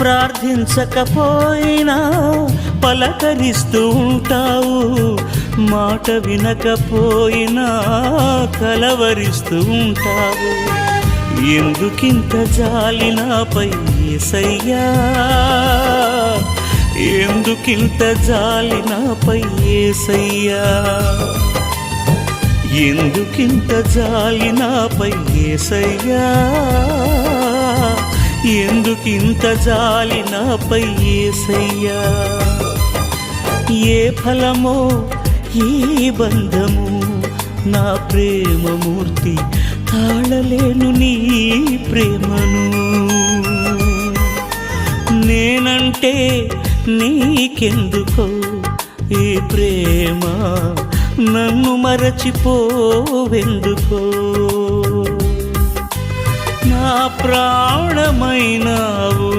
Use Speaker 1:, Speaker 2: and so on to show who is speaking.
Speaker 1: ప్రార్థించకపోయినా పలకరిస్తూ ఉంటావు, మాట వినకపోయినా కలవరిస్తూ ఉంటావు. ఎందుకింత జాలి నాపై యేసయ్యా, ఎందుకింత జాలి నాపై యేసయ్యా, ఎందుకింత జాలి నాపై యేసయ్యా, ఎందుకింత జాలి నాపై యేసయ్యా. ఏ ఫలమో ఈ బంధము, నా ప్రేమమూర్తి తాళలేను నీ ప్రేమను. నేనంటే నీకెందుకో ఈ ప్రేమ, నన్ను మరచిపోవెందుకో. నా ప్రాణమైనావు